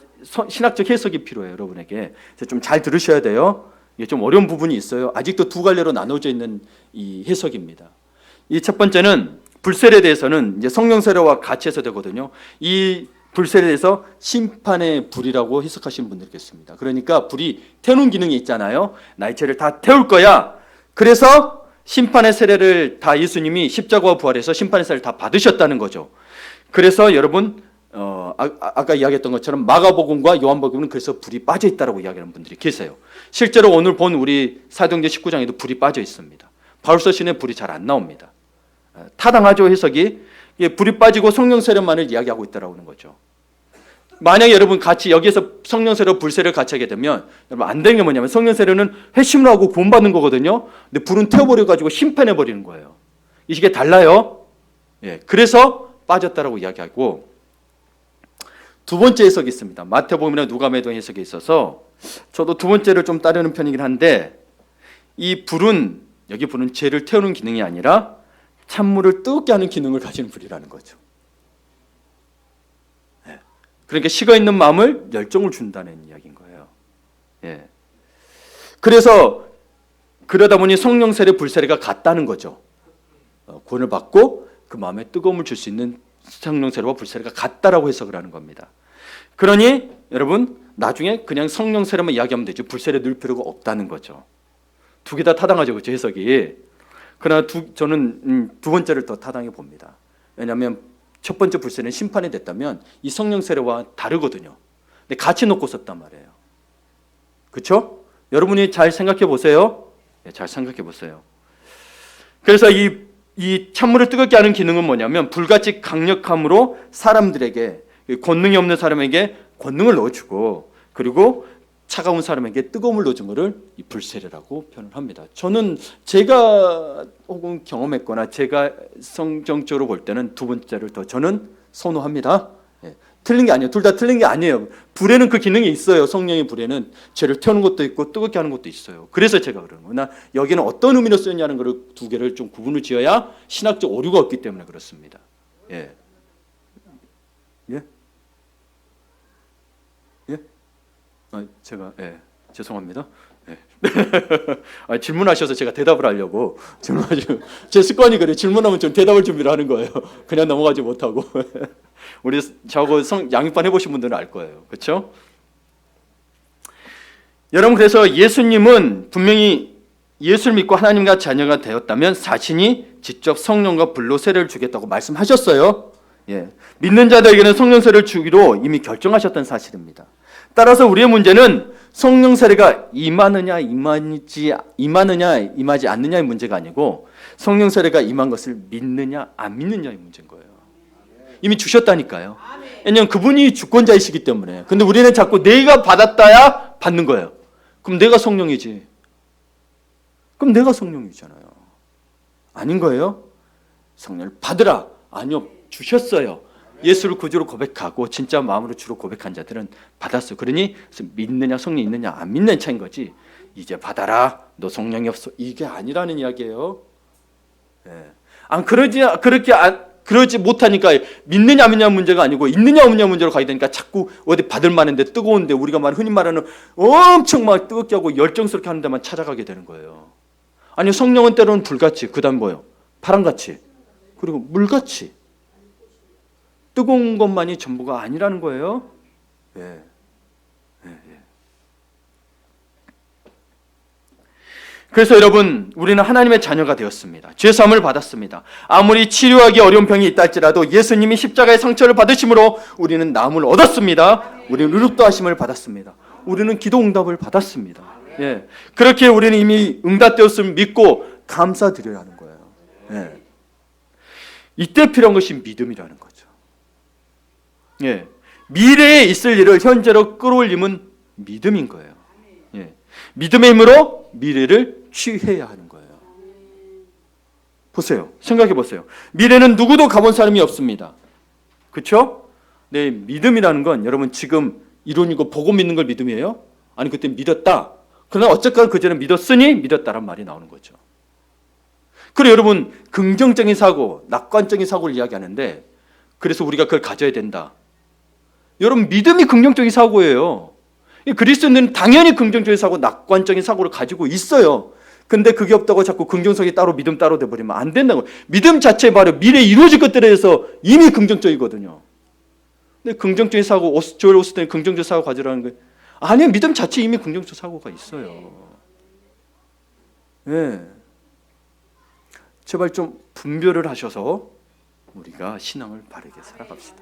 신학적 해석이 필요해요. 여러분에게 좀 잘 들으셔야 돼요. 이게 좀 어려운 부분이 있어요. 아직도 두 갈래로 나눠져 있는 이 해석입니다. 이 첫 번째는 불세례에 대해서는 이제 성령 세례와 같이 해서 되거든요. 이 불세례에 대해서 심판의 불이라고 해석하시는 분들이 계십니다. 그러니까 불이 태우는 기능이 있잖아요. 나의 죄를 다 태울 거야. 그래서 심판의 세례를 다 예수님이 십자가와 부활해서 심판의 세례를 다 받으셨다는 거죠. 그래서 여러분 아까 이야기했던 것처럼 마가복음과 요한복음은 그래서 불이 빠져 있다라고 이야기하는 분들이 계세요. 실제로 오늘 본 우리 사도행전 19장에도 불이 빠져 있습니다. 바울서 시내 불이 잘 안 나옵니다. 타당하죠, 해석이. 불이 빠지고 성령 세례만을 이야기하고 있다라고 하는 거죠. 만약에 여러분 같이 여기에서 성령 세례와 불 세례를 같이 하게 되면 여러분 안 되는 게 뭐냐면 성령 세례는 회심을 하고 구원받는 거거든요. 근데 불은 태워버려 가지고 심판해 버리는 거예요. 이게 달라요. 그래서 빠졌다라고 이야기하고, 두 번째 해석이 있습니다. 마태복음이나 누가복음 해석이 있어서 저도 두 번째를 좀 따르는 편이긴 한데, 이 불은, 여기 불은 죄를 태우는 기능이 아니라 찬물을 뜨겁게 하는 기능을 가지는 불이라는 거죠. 그러니까 식어있는 마음을 열정을 준다는 이야기인 거예요. 그래서 그러다 보니 성령 세례, 불 세례가 같다는 거죠. 구원을 받고 그 마음에 뜨거움을 줄 수 있는 성령 세례와 불 세례가 같다라고 해석을 하는 겁니다. 그러니 여러분 나중에 그냥 성령 세례만 이야기하면 되죠. 불 세례 넣을 필요가 없다는 거죠. 두 개 다 타당하죠, 그렇죠, 해석이. 그러나 저는 두 번째를 더 타당해 봅니다. 왜냐하면 첫 번째 불 세례는 심판이 됐다면 이 성령 세례와 다르거든요. 근데 같이 놓고 썼단 말이에요. 그렇죠? 여러분이 잘 생각해 보세요. 잘 생각해 보세요. 그래서 이 찬물을 뜨겁게 하는 기능은 뭐냐면 불같이 강력함으로 사람들에게, 권능이 없는 사람에게 권능을 넣어주고, 그리고 차가운 사람에게 뜨거움을 넣어준 것을 이 불세례라고 표현을 합니다. 저는 제가 혹은 경험했거나 제가 성경적으로 볼 때는 두 번째를 더 저는 선호합니다. 틀린 게 아니에요. 둘 다 틀린 게 아니에요. 불에는 그 기능이 있어요. 성령의 불에는 죄를 태우는 것도 있고 뜨겁게 하는 것도 있어요. 그래서 제가 그러는 거예요. 여기는 어떤 의미로 쓰느냐는 걸 두 개를 좀 구분을 지어야 신학적 오류가 없기 때문에 그렇습니다. 예? 제가 죄송합니다. 질문하셔서 제가 대답을 하려고 질문하시고, 제 습관이 그래요. 질문하면 좀 대답을 준비를 하는 거예요. 그냥 넘어가지 못하고. 우리 저하고 양육반 해보신 분들은 알 거예요. 그렇죠? 여러분, 그래서 예수님은 분명히 예수를 믿고 하나님과 자녀가 되었다면 자신이 직접 성령과 불로 세례를 주겠다고 말씀하셨어요. 믿는 자들에게는 성령 세례를 주기로 이미 결정하셨던 사실입니다. 따라서 우리의 문제는 성령 세례가 임하느냐 임하지 않느냐의 문제가 아니고 성령 세례가 임한 것을 믿느냐 안 믿느냐의 문제인 거예요. 이미 주셨다니까요. 왜냐하면 그분이 주권자이시기 때문에. 근데 우리는 자꾸 내가 받았다야 받는 거예요. 그럼 내가 성령이지. 그럼 내가 성령이잖아요. 아닌 거예요? 성령을 받으라. 아니요, 주셨어요. 예수를 구주로 고백하고 진짜 마음으로 주로 고백한 자들은 받았어요. 그러니 믿느냐 성령이 있느냐 안 믿는 차인 거지, 이제 받아라 너 성령이 없어 이게 아니라는 이야기예요. 그러지 못하니까 믿느냐 안 믿느냐 문제가 아니고 있느냐 없느냐 문제로 가야 되니까 자꾸 어디 받을 만한데 뜨거운데 우리가 흔히 말하는 엄청 막 뜨겁게 하고 열정스럽게 하는 데만 찾아가게 되는 거예요. 아니 성령은 때로는 불같이, 그 다음 뭐예요? 바람같이, 그리고 물같이 뜨거운 것만이 전부가 아니라는 거예요. 그래서 여러분, 우리는 하나님의 자녀가 되었습니다. 죄사함을 받았습니다. 아무리 치료하기 어려운 병이 있다 할지라도 예수님이 십자가의 상처를 받으심으로 우리는 나음을 얻었습니다. 우리는 의롭다 하심을 받았습니다. 우리는 기도 응답을 받았습니다. 그렇게 우리는 이미 응답되었음을 믿고 감사드려야 하는 거예요. 이때 필요한 것이 믿음이라는 거죠. 미래에 있을 일을 현재로 끌어올림은 믿음인 거예요. 믿음의 힘으로 미래를 취해야 하는 거예요. 보세요. 생각해 보세요. 미래는 누구도 가본 사람이 없습니다. 그렇죠? 네, 믿음이라는 건 여러분 지금 이론이고 보고 믿는 걸 믿음이에요? 아니 그때 믿었다. 그러나 어쨌건 그전에 믿었으니 믿었다란 말이 나오는 거죠. 그래 여러분, 긍정적인 사고, 낙관적인 사고를 이야기하는데 그래서 우리가 그걸 가져야 된다. 여러분 믿음이 긍정적인 사고예요. 그리스도인들은 당연히 긍정적인 사고, 낙관적인 사고를 가지고 있어요. 근데 그게 없다고 자꾸 긍정성이 따로 믿음 따로 돼버리면 안 된다고. 믿음 자체에 바로 미래에 이루어질 것들에 대해서 이미 긍정적이거든요. 근데 긍정적인 사고, 조엘 오스틴이 긍정적 사고 가지라는 거예요. 아니요, 믿음 자체에 이미 긍정적 사고가 있어요. 제발 좀 분별을 하셔서 우리가 신앙을 바르게 살아갑시다.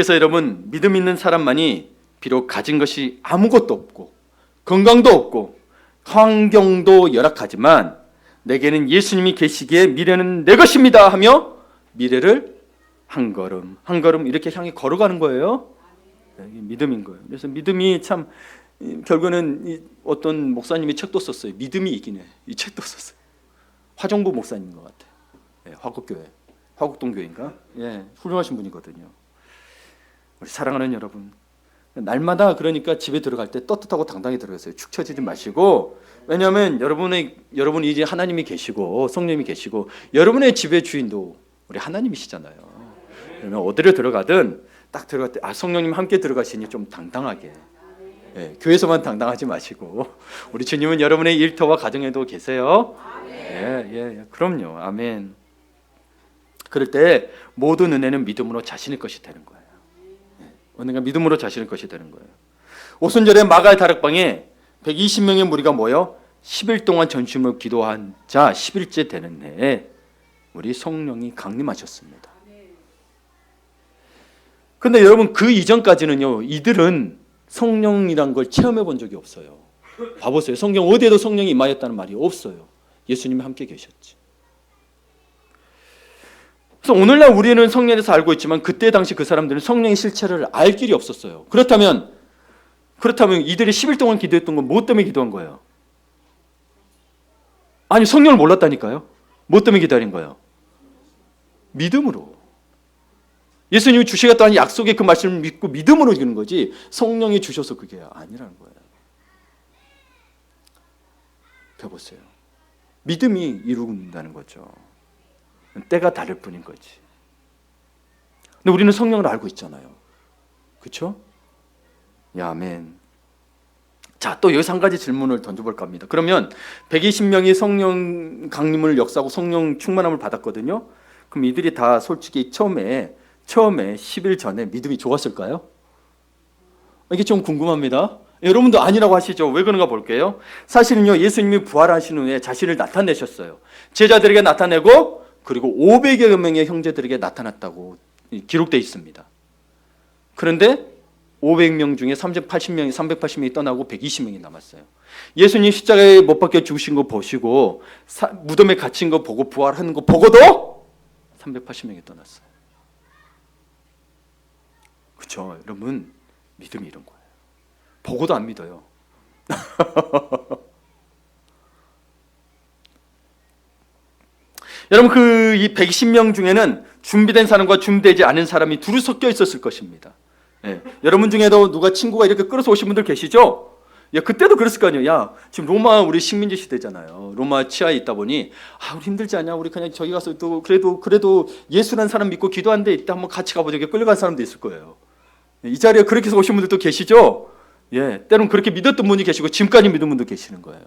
그래서 여러분, 믿음 있는 사람만이 비록 가진 것이 아무것도 없고 건강도 없고 환경도 열악하지만 내게는 예수님이 계시기에 미래는 내 것입니다 하며 미래를 한 걸음 한 걸음 이렇게 향해 걸어가는 거예요. 이게 믿음인 거예요. 그래서 믿음이 참 결국은 어떤 목사님이 책도 썼어요. 믿음이 이기네. 이 책도 썼어요. 화정부 목사님인 것 같아요. 예, 화곡교회, 화곡동교인가? 예, 훌륭하신 분이거든요. 우리 사랑하는 여러분, 날마다 그러니까 집에 들어갈 때 떳떳하고 당당히 들어가세요. 축 처지지 마시고. 왜냐하면 여러분이 이제 하나님이 계시고 성령님이 계시고 여러분의 집의 주인도 우리 하나님이시잖아요. 그러면 어디를 들어가든 딱 들어갈 때 성령님 함께 들어가시니 좀 당당하게. 예, 교회에서만 당당하지 마시고 우리 주님은 여러분의 일터와 가정에도 계세요. 예, 그럼요. 아멘. 그럴 때 모든 은혜는 믿음으로 자신의 것이 되는 거예요. 언젠가 믿음으로 자신의 것이 되는 거예요. 오순절에 마갈 다락방에 120명의 무리가 모여 10일 동안 전심으로 기도한 자 10일째 되는 해에 우리 성령이 강림하셨습니다. 그런데 여러분 그 이전까지는요, 이들은 성령이란 걸 체험해 본 적이 없어요. 봐보세요. 성경 어디에도 성령이 임하였다는 말이 없어요. 예수님이 함께 계셨지. 그래서 오늘날 우리는 성령에 대해서 알고 있지만 그때 당시 그 사람들은 성령의 실체를 알 길이 없었어요. 그렇다면 이들이 10일 동안 기도했던 건 뭐 때문에 기도한 거예요? 아니, 성령을 몰랐다니까요. 뭐 때문에 기다린 거예요? 믿음으로. 예수님이 주시겠다는 약속의 그 말씀을 믿고 믿음으로 이기는 거지 성령이 주셔서 그게 아니라는 거예요. 펴보세요. 믿음이 이룬다는 거죠. 때가 다를 뿐인 거지. 근데 우리는 성령을 알고 있잖아요. 그렇죠? 아멘. 자, 또 여기서 한 가지 질문을 던져볼까 합니다. 그러면 120명이 성령 강림을 역사하고 성령 충만함을 받았거든요. 그럼 이들이 다 솔직히 처음에 10일 전에 믿음이 좋았을까요? 이게 좀 궁금합니다. 여러분도 아니라고 하시죠. 왜 그런가 볼게요. 사실은요, 예수님이 부활하신 후에 자신을 나타내셨어요. 제자들에게 나타내고 그리고 500여 명의 형제들에게 나타났다고 기록되어 있습니다. 그런데 500명 중에 380명이 떠나고 120명이 남았어요. 예수님 십자가에 못 박혀 죽으신 거 보시고 무덤에 갇힌 거 보고 부활하는 거 보고도 380명이 떠났어요. 그렇죠? 여러분, 믿음이 이런 거예요. 보고도 안 믿어요. 여러분, 이 120명 중에는 준비된 사람과 준비되지 않은 사람이 두루 섞여 있었을 것입니다. 예. 여러분 중에도 누가 친구가 이렇게 끌어서 오신 분들 계시죠? 그때도 그랬을 거 아니에요. 지금 로마 우리 식민지 시대잖아요. 로마 치하에 있다 보니 우리 힘들지 않냐? 우리 그냥 저기 가서 또 그래도 예수라는 사람 믿고 기도하는 데 있다 한번 같이 가보자. 끌려간 사람도 있을 거예요. 이 자리에 그렇게 해서 오신 분들도 계시죠? 때로는 그렇게 믿었던 분이 계시고 지금까지 믿는 분도 계시는 거예요.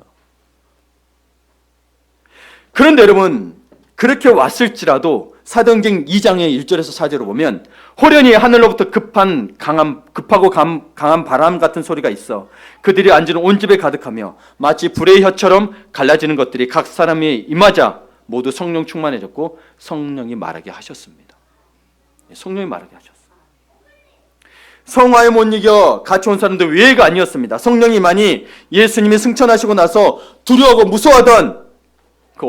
그런데 여러분, 그렇게 왔을지라도 사도행전 2장의 1절에서 4절을 보면 호련히 하늘로부터 급하고 강한 바람 같은 소리가 있어 그들이 앉은 온 집에 가득하며 마치 불의 혀처럼 갈라지는 것들이 각 사람이 임하자 모두 성령 충만해졌고 성령이 말하게 하셨습니다. 성령이 말하게 하셨어요. 성화에 못 이겨 같이 온 사람들 외가 아니었습니다. 성령이 많이 예수님이 승천하시고 나서 두려워하고 무서워하던 그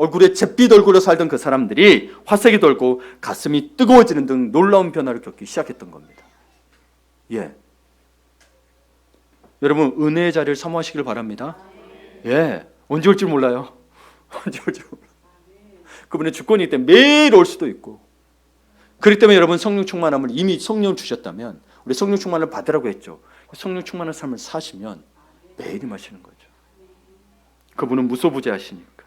얼굴에 잿빛 얼굴로 살던 그 사람들이 화색이 돌고 가슴이 뜨거워지는 등 놀라운 변화를 겪기 시작했던 겁니다. 여러분, 은혜의 자리를 사모하시길 바랍니다. 언제 올지 몰라요. 언제 올지 몰라요. 그분의 주권이기 때문에 매일 올 수도 있고. 그렇기 때문에 여러분, 성령 충만함을 이미 성령을 주셨다면 우리 성령 충만을 받으라고 했죠. 성령 충만한 삶을 사시면 매일 임하시는 거죠. 그분은 무소부재하시니까.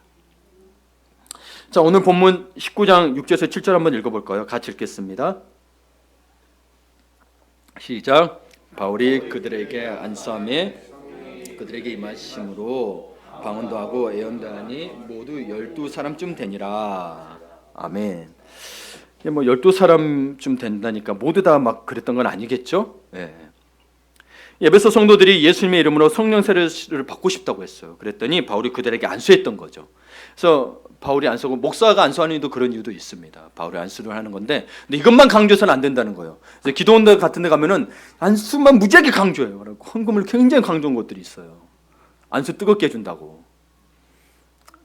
자, 오늘 본문 19장 6절에서 7절 한번 읽어볼까요? 같이 읽겠습니다. 시작. 바울이 그들에게 안수함에 그들에게 임하심으로 방언도 하고 예언도 하니 모두 12사람쯤 되니라. 아멘. 12사람쯤 된다니까 모두 다 막 그랬던 건 아니겠죠? 에베소 성도들이 예수님의 이름으로 성령 세례를 받고 싶다고 했어요. 그랬더니 바울이 그들에게 안수했던 거죠. 그래서 바울이 안수하고 목사가 안수하는 이유도 그런 이유도 있습니다. 바울이 안수를 하는 건데, 근데 이것만 강조해서는 안 된다는 거예요. 그래서 기도원 같은 데 가면은 안수만 무지하게 강조해요. 헌금을 굉장히 강조한 것들이 있어요. 안수 뜨겁게 해준다고.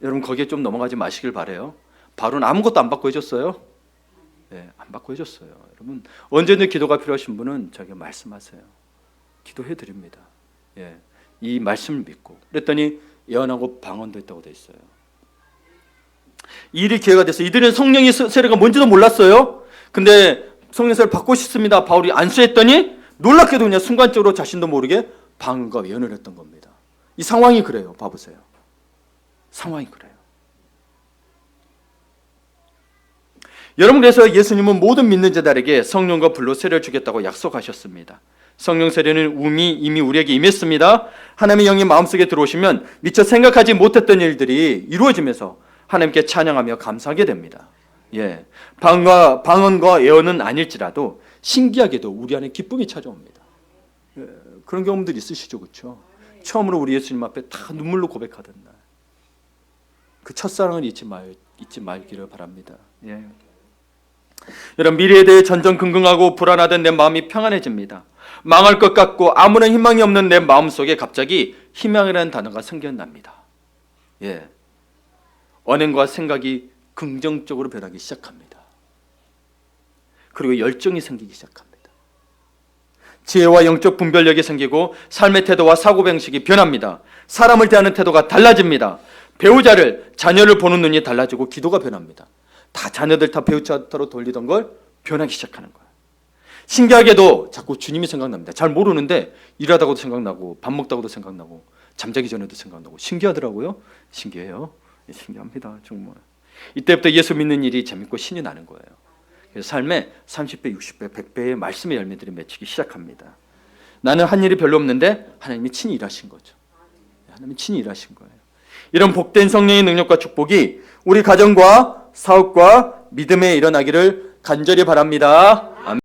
여러분 거기에 좀 넘어가지 마시길 바래요. 바울은 아무것도 안 받고 해줬어요. 네, 안 받고 해줬어요. 여러분 언제든 기도가 필요하신 분은 저에게 말씀하세요. 기도해 드립니다. 예, 이 말씀을 믿고. 그랬더니 예언하고 방언도 했다고 돼 있어요. 이 일이 기회가 됐어요. 이들은 성령의 세례가 뭔지도 몰랐어요. 근데 성령 세례를 받고 싶습니다. 바울이 안수했더니 놀랍게도 그냥 순간적으로 자신도 모르게 방언과 예언을 했던 겁니다. 이 상황이 그래요. 봐보세요. 상황이 그래요. 여러분 그래서 예수님은 모든 믿는 자들에게 성령과 불로 세례를 주겠다고 약속하셨습니다. 성령 세례는 이미 우리에게 임했습니다. 하나님의 영이 마음속에 들어오시면 미처 생각하지 못했던 일들이 이루어지면서 하나님께 찬양하며 감사하게 됩니다. 예, 방언과 예언은 아닐지라도 신기하게도 우리 안에 기쁨이 찾아옵니다. 예, 그런 경험들 있으시죠, 그렇죠? 처음으로 우리 예수님 앞에 다 눈물로 고백하던 날, 그 첫사랑을 잊지 말기를 바랍니다. 예. 여러분 미래에 대해 전전긍긍하고 불안하던 내 마음이 평안해집니다. 망할 것 같고 아무런 희망이 없는 내 마음속에 갑자기 희망이라는 단어가 생겨납니다. 예, 언행과 생각이 긍정적으로 변하기 시작합니다. 그리고 열정이 생기기 시작합니다. 지혜와 영적 분별력이 생기고 삶의 태도와 사고방식이 변합니다. 사람을 대하는 태도가 달라집니다. 배우자를, 자녀를 보는 눈이 달라지고 기도가 변합니다. 자녀들 다 배우자로 돌리던 걸 변하기 시작하는 거예요. 신기하게도 자꾸 주님이 생각납니다. 잘 모르는데 일하다가도 생각나고 밥 먹다가도 생각나고 잠자기 전에도 생각나고 신기하더라고요. 신기해요. 신기합니다. 정말. 이때부터 예수 믿는 일이 재밌고 신이 나는 거예요. 그래서 삶에 30배, 60배, 100배의 말씀의 열매들이 맺히기 시작합니다. 나는 한 일이 별로 없는데 하나님이 친히 일하신 거죠. 하나님이 친히 일하신 거예요. 이런 복된 성령의 능력과 축복이 우리 가정과 사업과 믿음에 일어나기를 간절히 바랍니다. 아멘.